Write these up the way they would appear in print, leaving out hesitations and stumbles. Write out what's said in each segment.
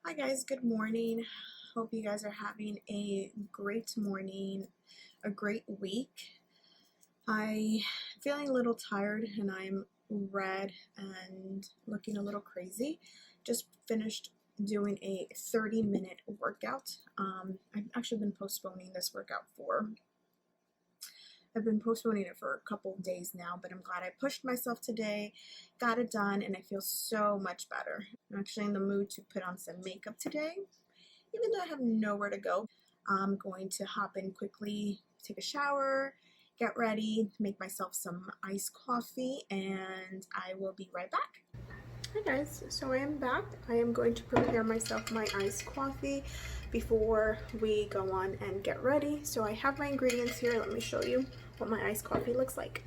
Hi guys, good morning. Hope you guys are having a great morning, a great week. I'm feeling a little tired and I'm red and looking a little crazy. Just finished doing a 30-minute workout. I've actually been postponing this workout I've been postponing it for a couple of days now, but I'm glad I pushed myself today, got it done, and I feel so much better. I'm actually in the mood to put on some makeup today. Even though I have nowhere to go, I'm going to hop in quickly, take a shower, get ready, make myself some iced coffee, and I will be right back. Hi guys, so I am back. I am going to prepare myself my iced coffee before we go on and get ready. So I have my ingredients here. Let me show you what my iced coffee looks like.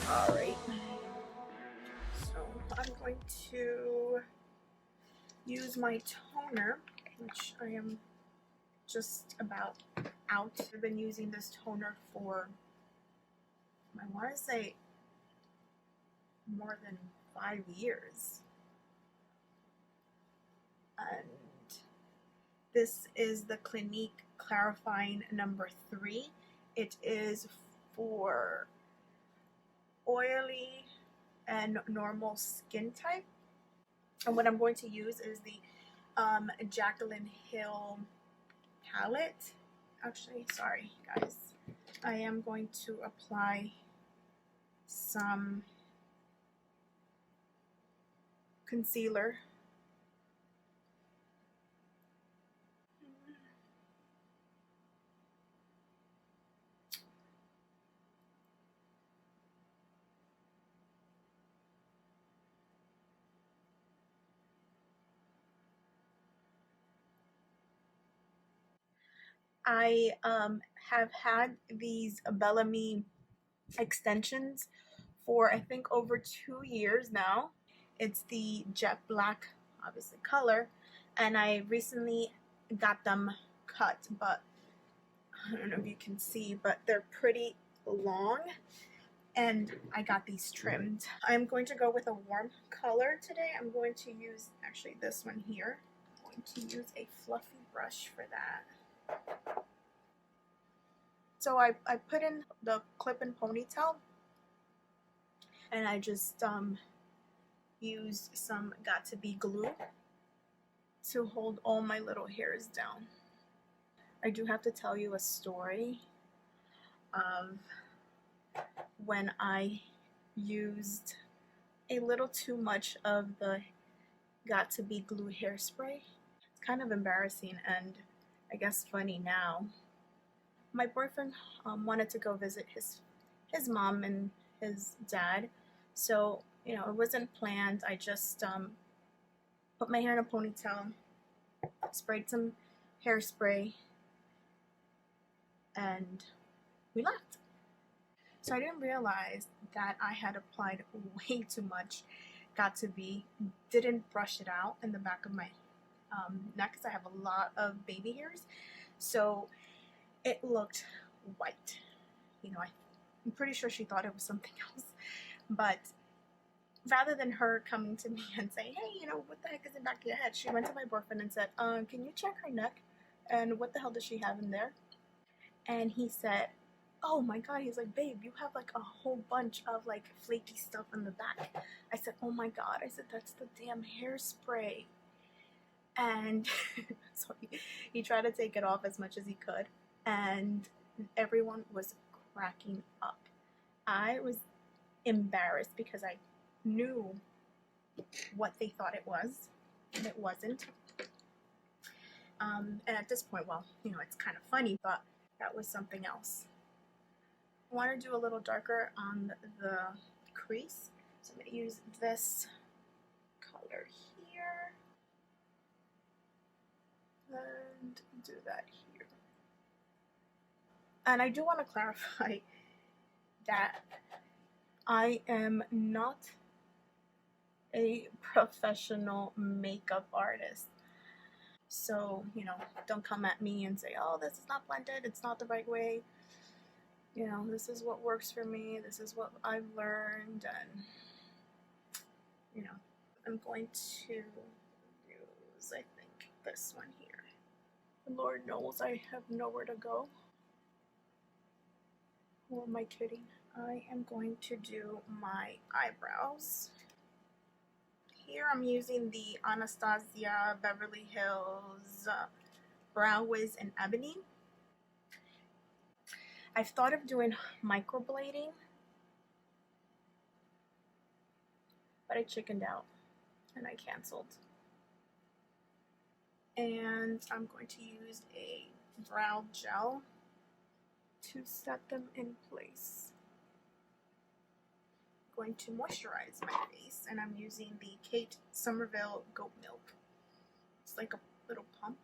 Alright, so I'm going to use my toner, which I am just about out. I've been using this toner for, I want to say, more than 5 years. And this is the Clinique Clarifying number 3. It is for oily and normal skin type. And what I'm going to use is the Jacqueline Hill palette. Actually, sorry guys. I am going to apply some concealer. I have had these Bellamy extensions for I think over 2 years now. It's the jet black, obviously, color, and I recently got them cut, but I don't know if you can see, but they're pretty long, and I got these trimmed. I'm going to go with a warm color today. I'm going to use actually this one here. I'm going to use a fluffy brush for that. So I put in the clip and ponytail, and I just used some Got To Be glue to hold all my little hairs down. I do have to tell you a story of when I used a little too much of the Got To Be glue hairspray. It's kind of embarrassing and I guess funny now. My boyfriend wanted to go visit his mom and his dad, so you know, it wasn't planned. I just put my hair in a ponytail, sprayed some hairspray, and we left. So I didn't realize that I had applied way too much Got To Be, didn't brush it out in the back of my neck because I have a lot of baby hairs, so it looked white. You know, I'm pretty sure she thought it was something else, but rather than her coming to me and saying, hey, you know, what the heck is in the back of your head, she went to my boyfriend and said, can you check her neck, and what the hell does she have in there? And he said, oh my god, he's like, babe, you have like a whole bunch of like flaky stuff in the back. I said, oh my god. I said, that's the damn hairspray. And so he tried to take it off as much as he could, and everyone was cracking up. I was embarrassed because I knew what they thought it was, and it wasn't. And at this point, well, you know, it's kind of funny, but that was something else. I want to do a little darker on the crease, so I'm going to use this color here and do that here. And I do want to clarify that I am not a professional makeup artist. So, you know, don't come at me and say, oh, this is not blended, it's not the right way. You know, this is what works for me, this is what I've learned, and, you know, I'm going to use, I think, this one here. Lord knows I have nowhere to go. Who am I kidding? I am going to do my eyebrows. Here I'm using the Anastasia Beverly Hills Brow Wiz in Ebony. I've thought of doing microblading, but I chickened out and I canceled. And I'm going to use a brow gel to set them in place. I'm going to moisturize my face, and I'm using the Kate Somerville Goat Milk. It's like a little pump.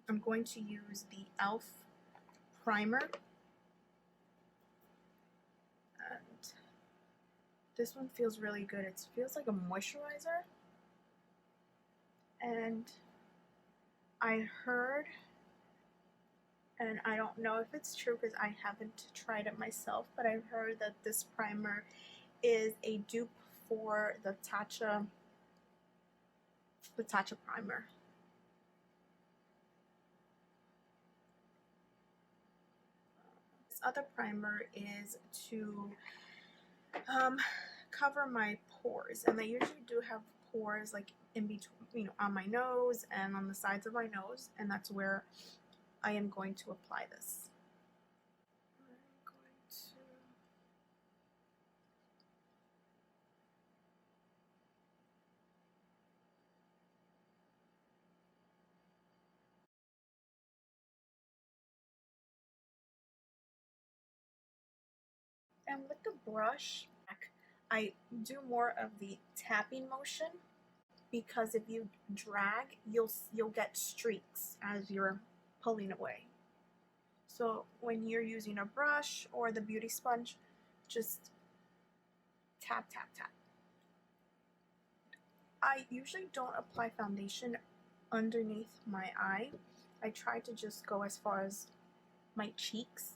I'm going to use the e.l.f. primer, and this one feels really good. It feels like a moisturizer, and I heard, and I don't know if it's true because I haven't tried it myself, but I've heard that this primer is a dupe for the Tatcha primer. This other primer is to cover my pores, and I usually do have pores like in between, you know, on my nose and on the sides of my nose, and that's where I am going to apply this. And with the brush, I do more of the tapping motion, because if you drag, you'll get streaks as you're pulling away. So when you're using a brush or the beauty sponge, just tap, tap, tap. I usually don't apply foundation underneath my eye. I try to just go as far as my cheeks,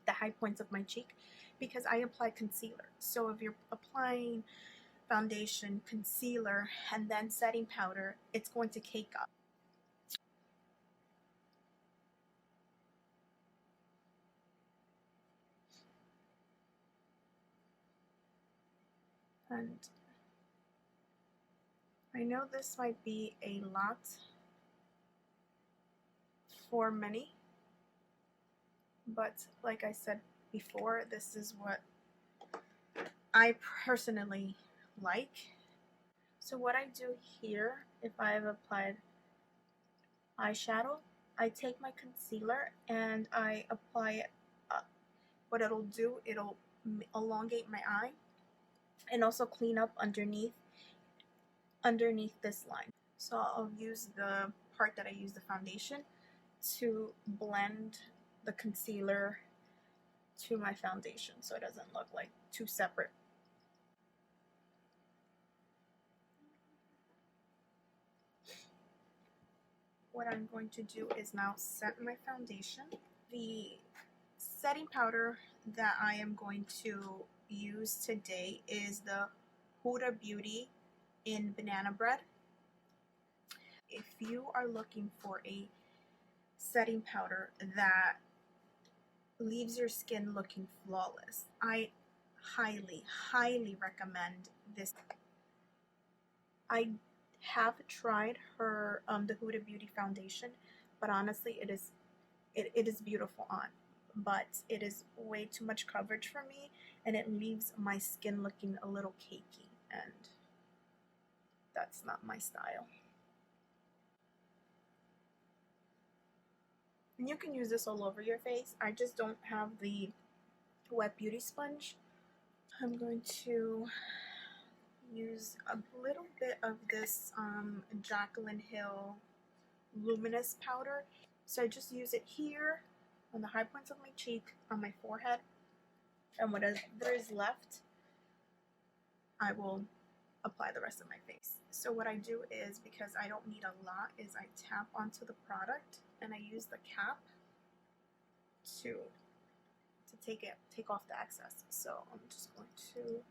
the high points of my cheek, because I apply concealer. So if you're applying foundation, concealer, and then setting powder, it's going to cake up. And I know this might be a lot for many, but like I said before, this is what I personally like. So what I do here, if I have applied eyeshadow, I take my concealer and I apply it up. What it'll do, it'll elongate my eye and also clean up underneath this line. So I'll use the part that I use the foundation to blend the concealer to my foundation so it doesn't look like two separate. What I'm going to do is now set my foundation. The setting powder that I am going to use today is the Huda Beauty in banana bread. If you are looking for a setting powder that leaves your skin looking flawless, I highly recommend this. I have tried her the Huda Beauty foundation, but honestly it is beautiful on, but it is way too much coverage for me, and it leaves my skin looking a little cakey, and that's not my style. And you can use this all over your face. I just don't have the wet beauty sponge. I'm going to use a little bit of this Jaclyn Hill Luminous powder. So I just use it here on the high points of my cheek, on my forehead, and whatever is left, I will apply the rest of my face. So what I do is, because I don't need a lot, is I tap onto the product and I use the cap to take off the excess. So I'm just going to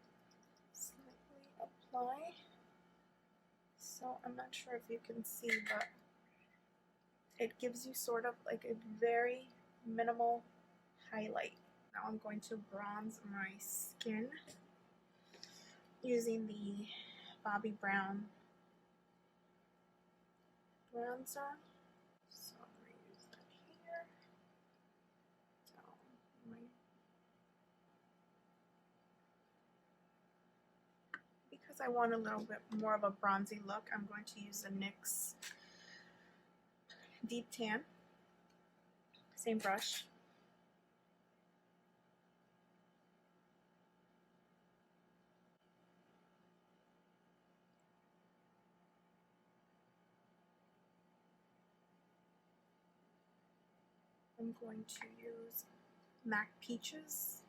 slightly apply. So I'm not sure if you can see, but it gives you sort of like a very minimal highlight. Now I'm going to bronze my skin using the Bobbi Brown bronzer. So I'm going to use that here. Because I want a little bit more of a bronzy look, I'm going to use the NYX Deep Tan. Same brush. I'm going to use MAC Peaches.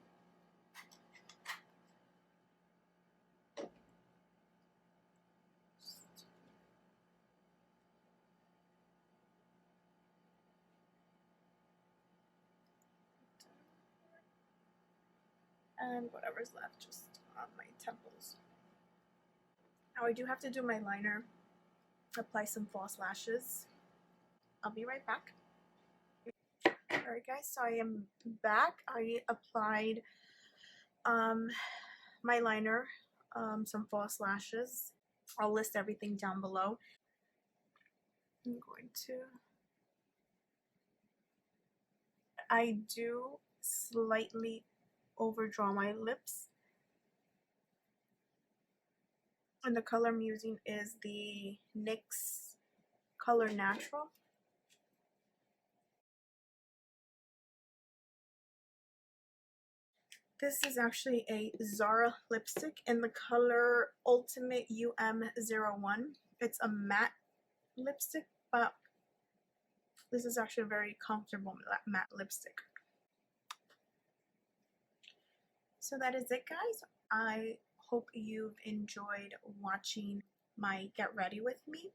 And whatever's left just on my temples. Now I do have to do my liner, apply some false lashes. I'll be right back. Alright guys, so I am back. I applied my liner, some false lashes. I'll list everything down below. I'm going to... I do slightly overdraw my lips. And the color I'm using is the NYX Color Natural. This is actually a Zara lipstick in the color Ultimate UM01. It's a matte lipstick, but this is actually a very comfortable matte lipstick. So that is it, guys. I hope you've enjoyed watching my get ready with me.